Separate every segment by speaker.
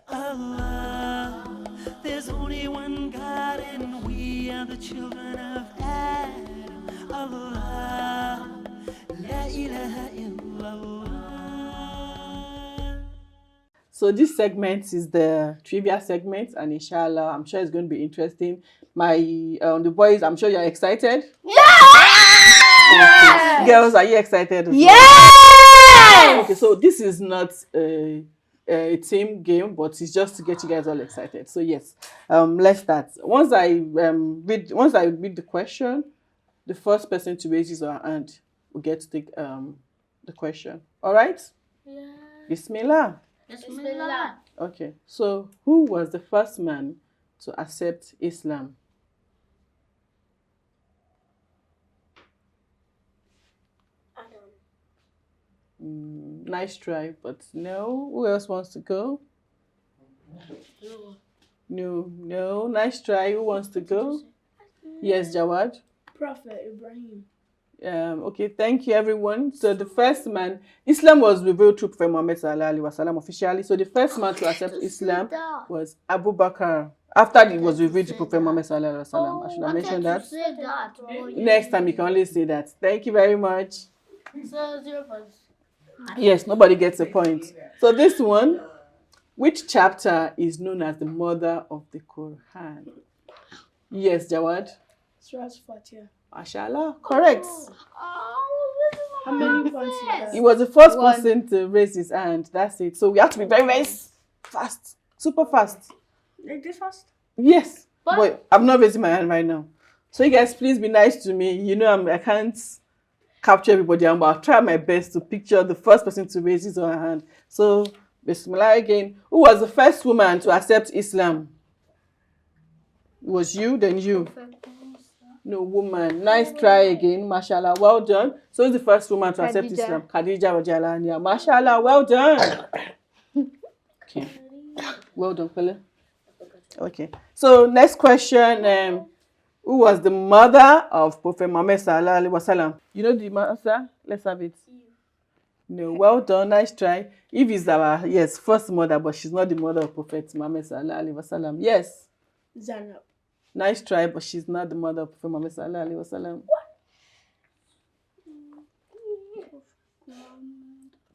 Speaker 1: Allah, there's only one God and we are the children of Adam. Allah, la ilaha illallah.
Speaker 2: So this segment is the trivia segment, and inshallah, I'm sure it's going to be interesting. My the boys, I'm sure you're excited.
Speaker 3: Yes!
Speaker 2: Okay. Girls, are you excited?
Speaker 3: Yes!
Speaker 2: Okay, so this is not a team game, but it's just to get you guys all excited. So yes, let's start. Once I read the question, the first person to raise his or her hand will get to take the question. All right?
Speaker 3: Yeah.
Speaker 2: Bismillah.
Speaker 3: Bismillah.
Speaker 2: Okay, so who was the first man to accept Islam? Nice try, but no. Who else wants to go? No. Nice try. Who wants to go? Yes, Jawad.
Speaker 3: Prophet Ibrahim.
Speaker 2: Okay, thank you, everyone. So the first man, Islam was revealed through Prophet Muhammad sallallahu alaihi wasallam officially. So the first man to accept Islam was Abu Bakr. After it was revealed to Prophet Muhammad sallallahu alaihi wasallam. I should have mentioned that. Next time you can only say that. Thank you very much.
Speaker 3: So 0 points.
Speaker 2: Yes, nobody gets a point. So this one, which chapter is known as the mother of the Quran? Yes, Jawad.
Speaker 3: Surah Fatiha.
Speaker 2: Mashallah, correct.
Speaker 3: How many points?
Speaker 2: He was the first person to raise his hand. That's it. So we have to be very, very fast, super fast.
Speaker 3: Like this fast?
Speaker 2: Yes, but I'm not raising my hand right now. So you guys, please be nice to me. You know, I can't capture everybody, but I'll try my best to picture the first person to raise his or her hand. So, Bismillah again. Who was the first woman to accept Islam? It was you, then you. No, woman. Nice try again. Mashallah, well done. So who's the first woman to accept Islam? Khadija radiallahu anha. Mashallah, well done. Okay. Well done, fella. Okay. So next question. Who was the mother of Prophet Muhammad sallallahu alaihi wasallam? You know the answer? Let's have it. No, well done. Nice try. Eve is our first mother, but she's not the mother of Prophet Muhammad sallallahu alaihi wasallam. Yes.
Speaker 3: Zainab.
Speaker 2: Nice try, but she's not the mother of Prophet Muhammad sallallahu alaihi wasallam.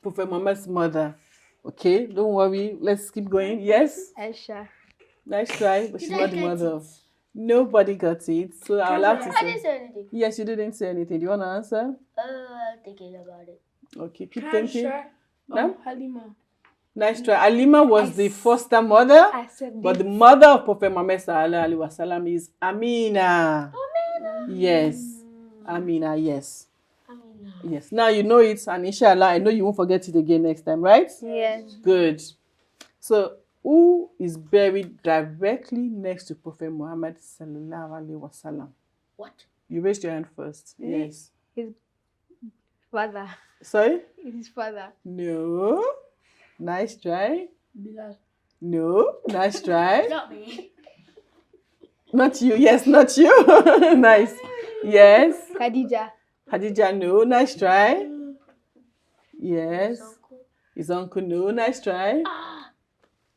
Speaker 2: Prophet Muhammad's mother. Okay, don't worry. Let's keep going. Yes.
Speaker 4: Aisha.
Speaker 2: Nice try, but she's not the mother of. Nobody got it, so I'll have to say.
Speaker 3: I didn't say anything.
Speaker 2: Yes, you didn't say anything. Do you want to answer?
Speaker 3: I'm thinking about it.
Speaker 2: Okay, keep thinking.
Speaker 3: Sure.
Speaker 2: No?
Speaker 3: Halima.
Speaker 2: Nice try. Halima was the foster mother, but the mother of Prophet Muhammad sallallahu alaihi wasallam is Amina. Yes, Amina. Yes. Yes. Now you know it, and inshallah, I know you won't forget it again next time, right?
Speaker 4: Yes.
Speaker 2: Good. So, who is buried directly next to Prophet Muhammad sallallahu alaihi wasallam?
Speaker 3: What?
Speaker 2: You raised your hand first.
Speaker 4: Really?
Speaker 2: Yes.
Speaker 4: His father.
Speaker 2: Sorry?
Speaker 4: His father.
Speaker 2: No. Nice try.
Speaker 3: Bilal.
Speaker 2: No. Nice try.
Speaker 3: Not me.
Speaker 2: Not you. Yes, not you. Nice. Yes.
Speaker 4: Khadija.
Speaker 2: Khadija, no. Nice try. Yes. His uncle, no. Nice try.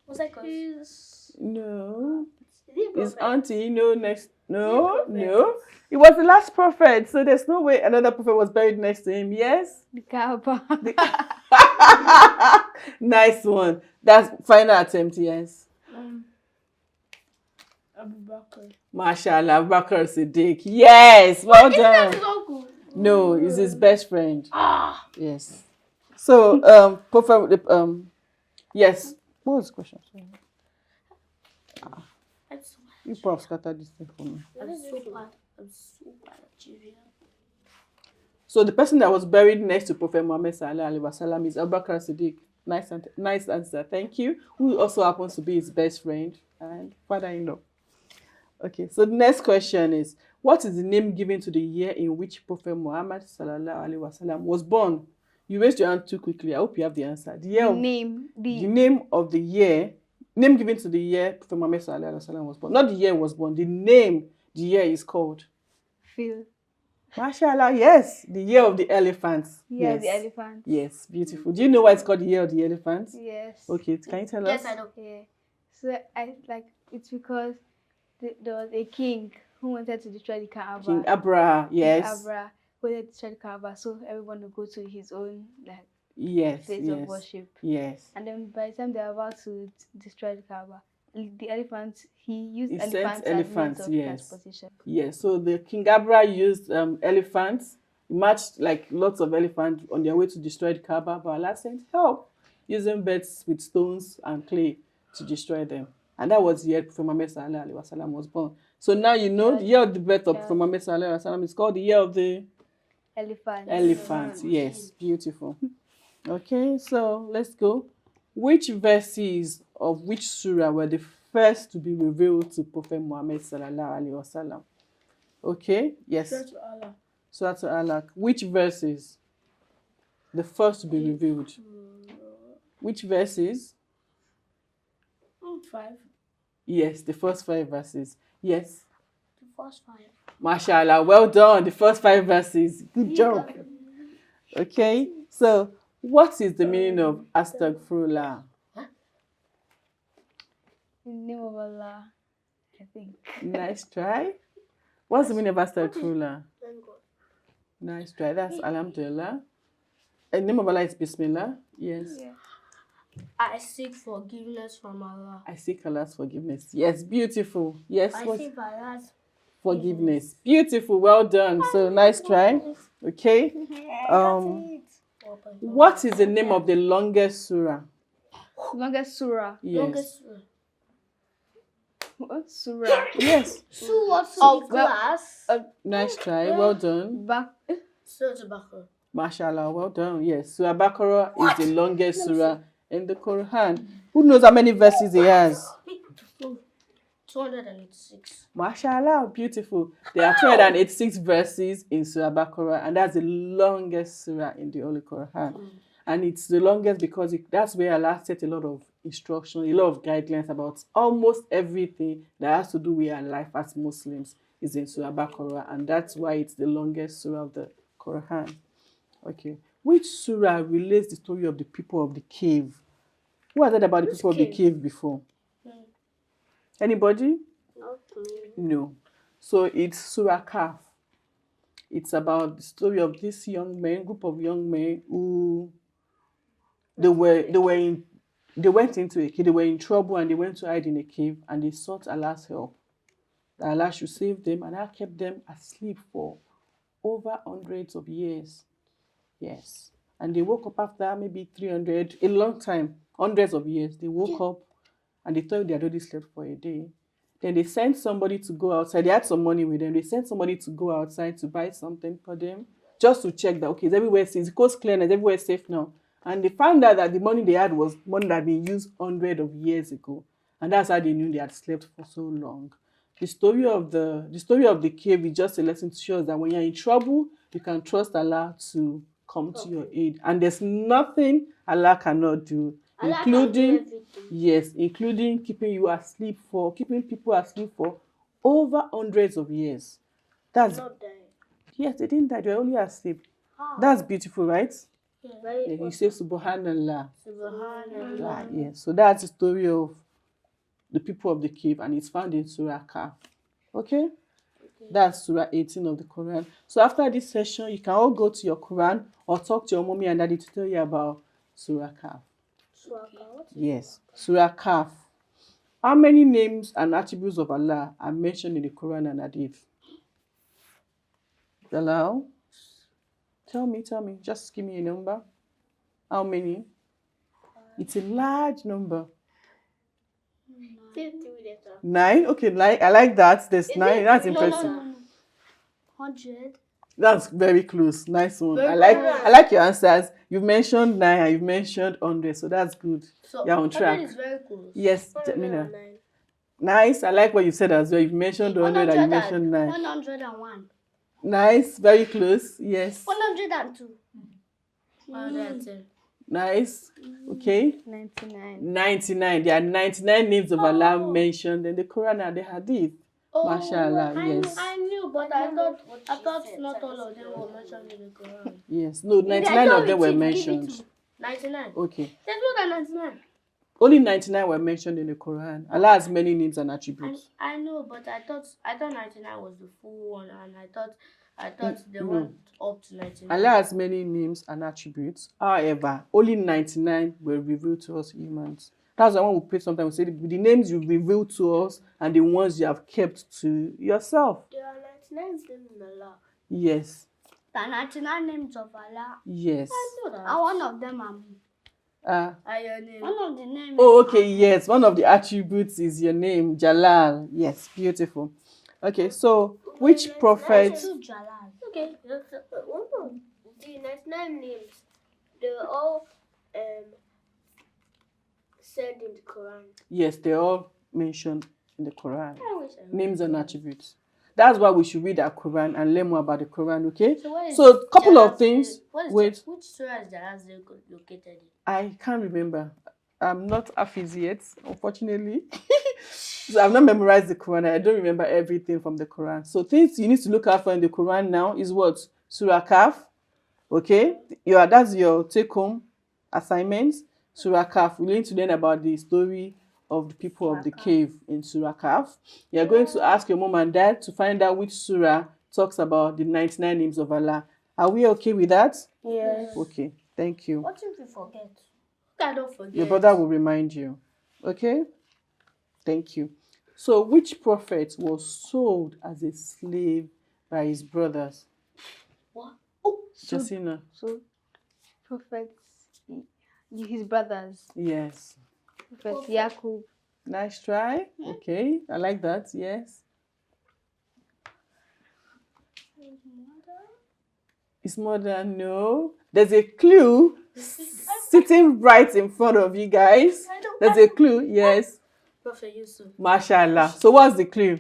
Speaker 3: What's that called?
Speaker 2: No. His auntie, no. Next. No. No. He was the last prophet, so there's no way another prophet was buried next to him. Yes?
Speaker 4: The Kaaba.
Speaker 2: Nice one. That's final attempt, yes.
Speaker 3: Abu Bakr.
Speaker 2: Mashallah, Abu Bakr Siddiq. Yes, well done.
Speaker 3: His uncle.
Speaker 2: No, he's his best friend. Yes. So, prophet, yes. What was the question? Sorry. You probably scattered this thing for me.
Speaker 3: I'm so bad at trivia.
Speaker 2: So the person that was buried next to Prophet Muhammad sallallahu alaihi wasallam is Abu Bakr Siddiq. Nice answer. Thank you. Who also happens to be his best friend and father-in-law. Okay. So the next question is: what is the name given to the year in which Prophet Muhammad sallallahu alaihi wasallam was born? You raised your hand too quickly. I hope you have the answer. The name of the year. Name given to the year Prophet Muhammad sallallahu alaihi wasallam was born. Not the year was born. The name the year is called.
Speaker 4: Phil.
Speaker 2: Mashallah, yes. The year of the elephant.
Speaker 4: Yeah,
Speaker 2: yes.
Speaker 4: the elephant.
Speaker 2: Yes, beautiful. Do you know why it's called the year of the elephant?
Speaker 4: Yes.
Speaker 2: Okay, can you tell us?
Speaker 3: Yes, I know.
Speaker 4: Yeah. So I like it's because there was a king who wanted to destroy the Kaaba.
Speaker 2: King Abra, yes.
Speaker 4: Abra who wanted to destroy the Kaaba, so everyone will go to his own like
Speaker 2: Yes,
Speaker 4: place of worship.
Speaker 2: yes.
Speaker 4: And then by the time they're about to destroy the Kaaba, the elephants, he used
Speaker 2: He sent
Speaker 4: elephants as
Speaker 2: elephants,
Speaker 4: means of
Speaker 2: yes.
Speaker 4: transportation.
Speaker 2: Yes, so the King Abra used elephants, matched like lots of elephants on their way to destroy the Kaaba, but Allah sent help using beds with stones and clay to destroy them. And that was the year Prophet Muhammad Sallallahu Alaihi Wasallam was born. So now you know the year of the birth of Prophet Muhammad Sallallahu Alaihi Wasallam is called the year of the elephant. Yes, beautiful. Okay, so let's go. Which verses of which surah were the first to be revealed to Prophet Muhammad Sallallahu Alaihi Wasallam? Okay, yes. Surah to Allah. Which verses? The first to be revealed. Which verses?
Speaker 3: 5.
Speaker 2: Yes, the first 5 verses. Yes.
Speaker 3: The first 5.
Speaker 2: Mashallah, well done. The first 5 verses. Good job. Okay, so what is the meaning of Astaghfirullah?
Speaker 4: In the name of Allah, I think.
Speaker 2: Nice try. What's the meaning of Astaghfirullah?
Speaker 3: Thank God.
Speaker 2: Nice try. That's Alhamdulillah. The name of Allah is Bismillah. Yes.
Speaker 4: Yeah.
Speaker 3: I seek forgiveness from Allah.
Speaker 2: I seek Allah's forgiveness. Yes, beautiful. Yes,
Speaker 3: I
Speaker 2: what?
Speaker 3: seek Allah's
Speaker 2: Forgiveness. Beautiful. Well done. So nice try. Okay. What is the name of the longest surah?
Speaker 4: Longest surah.
Speaker 2: Yes.
Speaker 3: Longest
Speaker 4: What surah?
Speaker 2: Yes.
Speaker 3: So what's
Speaker 4: Oh,
Speaker 3: class?
Speaker 2: Nice try. Well done.
Speaker 4: Back.
Speaker 3: Surah Al-Baqarah.
Speaker 2: Mashallah. Well done. Yes. Surah Baqarah is the longest surah in the Quran. Who knows how many verses it has?
Speaker 3: 286.
Speaker 2: Mashallah. Beautiful. There are 286 verses in Surah Baqarah, and that's the longest surah in the Holy Quran. And it's the longest because that's where Allah set a lot of instruction, a lot of guidelines about almost everything that has to do with our life as Muslims is in Surah Baqarah, and that's why it's the longest surah of the Quran. Okay. Which surah relates the story of the people of the cave? Who has heard about the people of the cave before? Anybody?
Speaker 3: Not me.
Speaker 2: No. So it's Surah Kaf. It's about the story of this group of young men who they went into a cave. They were in trouble and they went to hide in a cave and they sought Allah's help. That Allah should save them, and Allah kept them asleep for over hundreds of years. Yes. And they woke up after maybe 300, a long time, hundreds of years. They woke up and they thought they had already slept for a day. Then they sent somebody to go outside. They had some money with them. They sent somebody to go outside to buy something for them, just to check that, okay, is everywhere safe? The coast clear and everywhere safe now. And they found out that the money they had was money that had been used hundreds of years ago. And that's how they knew they had slept for so long. The story of the cave is just a lesson to show us that when you're in trouble, you can trust Allah to come to your aid. And there's nothing Allah cannot do,
Speaker 3: Allah can do everything.
Speaker 2: including keeping people asleep for over hundreds of years. That's
Speaker 3: Not dying.
Speaker 2: yes, they didn't die, they were only asleep.
Speaker 3: How?
Speaker 2: That's beautiful, right?
Speaker 3: Very
Speaker 2: Yeah, he says Subhanallah.
Speaker 3: Subhanallah.
Speaker 2: Yes, so that's the story of the people of the cave, and it's found in Surah Kaf. Okay? That's Surah 18 of the Quran. So after this session, you can all go to your Quran or talk to your mommy and daddy to tell you about Surah Kaf. Yes, Surah Kaf. How many names and attributes of Allah are mentioned in the Quran and Hadith? Hello? Tell me. Just give me a number. How many? It's a large number. 9? Okay, 9. I like that. There's 9. That's impressive.
Speaker 3: 100.
Speaker 2: That's very close. Nice one.
Speaker 3: Very
Speaker 2: I like your answers. You've mentioned 9 and you've mentioned 100, so that's good.
Speaker 3: So
Speaker 2: You're on track.
Speaker 3: 100 is very close.
Speaker 2: Yes, Jamina. Nice. I like what you said as well. You've mentioned 100 and you mentioned 9.
Speaker 3: 101.
Speaker 2: Nice. Very close. Yes.
Speaker 3: 102. 110.
Speaker 2: Nice. Okay.
Speaker 4: 99.
Speaker 2: 99. There are 99 names of Allah mentioned in the Quran and the Hadith. Mashallah. Yes.
Speaker 3: I knew, but I thought not all of them were mentioned in the Quran.
Speaker 2: Yes. No, 99 of them were mentioned.
Speaker 3: 99.
Speaker 2: Okay.
Speaker 3: There's more than 99.
Speaker 2: Only 99 were mentioned in the Quran. Allah has many names and attributes.
Speaker 3: I know, but I thought 99 was the full one, and I thought they
Speaker 2: No.
Speaker 3: went up to 99.
Speaker 2: Allah has many names and attributes. However, only 99 were revealed to us humans. That's why when we pray sometimes, we say the names you revealed to us and the ones you have kept to yourself.
Speaker 3: There are 99 names in Allah.
Speaker 2: Yes.
Speaker 3: There are 99 names of Allah.
Speaker 2: Yes.
Speaker 3: I know that. And one of them are me. Your name. One of the names.
Speaker 2: Oh, okay, yes. One of the attributes is your name, Jalal. Yes, beautiful. Okay, so which prophet?
Speaker 3: Jalal. Okay, one of the 99 names, they're all said in the Quran.
Speaker 2: Yes, they're all mentioned in the Quran. Names and attributes. That's why we should read our Quran and learn more about the Quran, okay? So a couple of things.
Speaker 3: Which surah is Jalal located in?
Speaker 2: I can't remember. I'm not Hafiz yet, unfortunately. So I've not memorized the Quran. I don't remember everything from the Quran. So things you need to look out for in the Quran now is what? Surah Kaf. Okay? That's your take-home assignment. Surah Kaf. We need to learn about the story of the people of the cave in Surah Kaf. You're going to ask your mom and dad to find out which surah talks about the 99 names of Allah. Are we okay with that?
Speaker 3: Yes.
Speaker 2: Okay. Thank you.
Speaker 3: What if you forget? I don't forget.
Speaker 2: Your brother will remind you. Okay? Thank you. So, which prophet was sold as a slave by his brothers?
Speaker 3: What? Oh,
Speaker 2: Jacina.
Speaker 4: So, prophets, his brothers.
Speaker 2: Yes.
Speaker 4: Prophet Yakub.
Speaker 2: Nice try. Okay. I like that. Yes. His mother, no. There's a clue sitting right in front of you guys. There's a clue, yes.
Speaker 3: Prophet Yusuf.
Speaker 2: Mashallah. So what's the clue?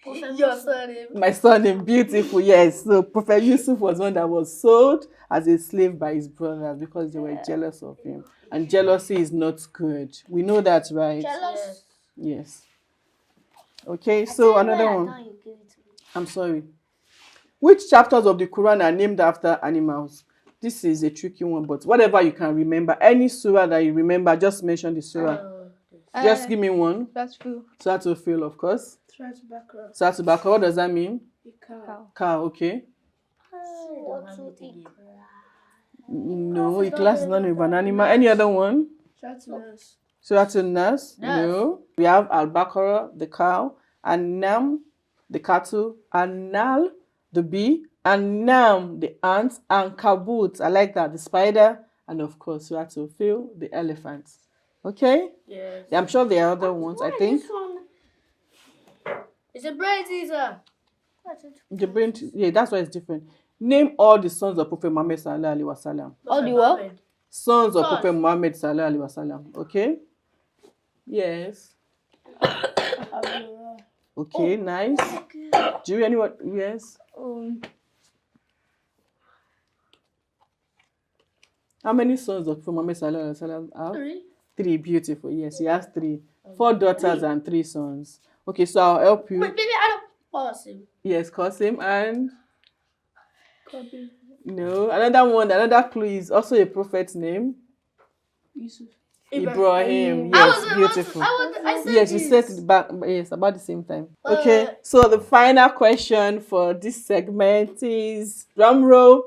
Speaker 3: Your surname.
Speaker 2: My surname, beautiful, yes. So Prophet Yusuf was one that was sold as a slave by his brothers because they were jealous of him. And jealousy is not good. We know that, right?
Speaker 3: Jealous.
Speaker 2: Yes. Okay, so another one. I'm sorry. Which chapters of the Quran are named after animals? This is a tricky one, but whatever you can remember, any surah that you remember, just mention the surah. Just give me one.
Speaker 4: That's true.
Speaker 2: Surah to fail, of course.
Speaker 3: Surah to Baqarah.
Speaker 2: Surah to Baqarah, what does that mean?
Speaker 3: Cow.
Speaker 2: Cow, okay.
Speaker 3: What to eat?
Speaker 2: No, Ikhlas is not with an animal. Any other one?
Speaker 3: Surah to Nas.
Speaker 2: Surah to Nas? No. We have Al-Baqarah, the cow, and Nam, the cattle, and Nal, the bee, and Nam, the ants, and Kabut, I like that, the spider, and of course, Surah to fail, the elephant. Okay?
Speaker 3: Yes.
Speaker 2: Yeah, I'm sure there are other ones, I think.
Speaker 3: It's a brain teaser.
Speaker 2: The brain, yeah, that's why it's different. Name all the sons of Prophet Muhammad sallallahu alaihi wasallam.
Speaker 4: All the what?
Speaker 2: Sons of Prophet Muhammad sallallahu alaihi wasallam. Okay? Yes. Okay, nice. Do you anyone? Yes. How many sons of Prophet Muhammad sallallahu alaihi wasallam have?
Speaker 3: 3.
Speaker 2: 3, beautiful. Yes, he has 3. 4 daughters and 3 sons. Okay, so I'll help you.
Speaker 3: Wait, baby, I don't Qasim.
Speaker 2: Yes, Qasim and
Speaker 3: Qabil.
Speaker 2: no, another clue is also a prophet's name.
Speaker 3: Yusuf.
Speaker 2: Ibrahim. Yes, beautiful.
Speaker 3: I said
Speaker 2: Yes, you said it back. Yes, about the same time. Okay, so the final question for this segment is drum roll.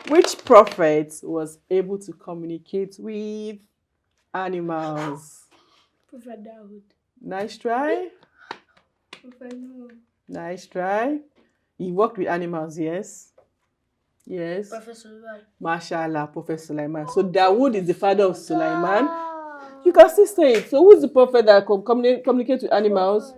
Speaker 2: Which prophet was able to communicate with animals?
Speaker 3: Prophet Dawood.
Speaker 2: Nice try.
Speaker 3: Prophet Noah.
Speaker 2: Nice try. He worked with animals, yes. Yes.
Speaker 3: Prophet Sulaiman.
Speaker 2: Mashallah, Prophet Sulaiman. So Dawood is the father of Sulaiman. You can still say it. So who's the prophet that can communicate with animals?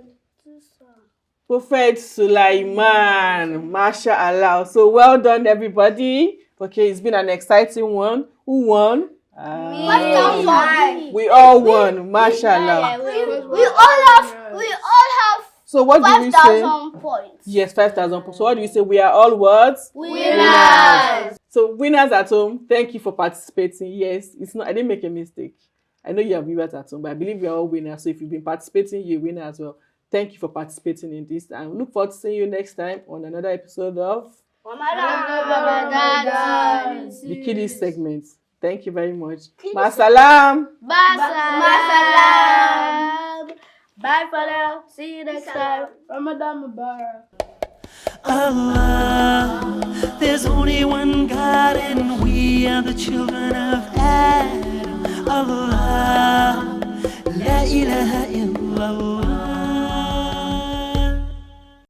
Speaker 2: Prophet Sulaiman. Mashallah. So well done, everybody. Okay, it's been an exciting one. Who won? We all won. Mashallah.
Speaker 3: We all have
Speaker 2: So what do we say?
Speaker 3: 5,000 points.
Speaker 2: Yes, 5,000 points. So what do we say? We are all what?
Speaker 3: Winners.
Speaker 2: So winners at home, thank you for participating. Yes, it's not. I didn't make a mistake. I know you have viewers at home, but I believe we are all winners. So if you've been participating, you're a winner as well. Thank you for participating in this. And we look forward to seeing you next time on another episode of
Speaker 3: Ramadan.
Speaker 2: the Kiddies segment. Thank you very much. Masalam.
Speaker 3: Masalam. Bye for now. See you next time.
Speaker 4: Ramadan Mubarak.
Speaker 1: Allah, there's only one God and we are the children of Adam. Allah, La ilaha illallah.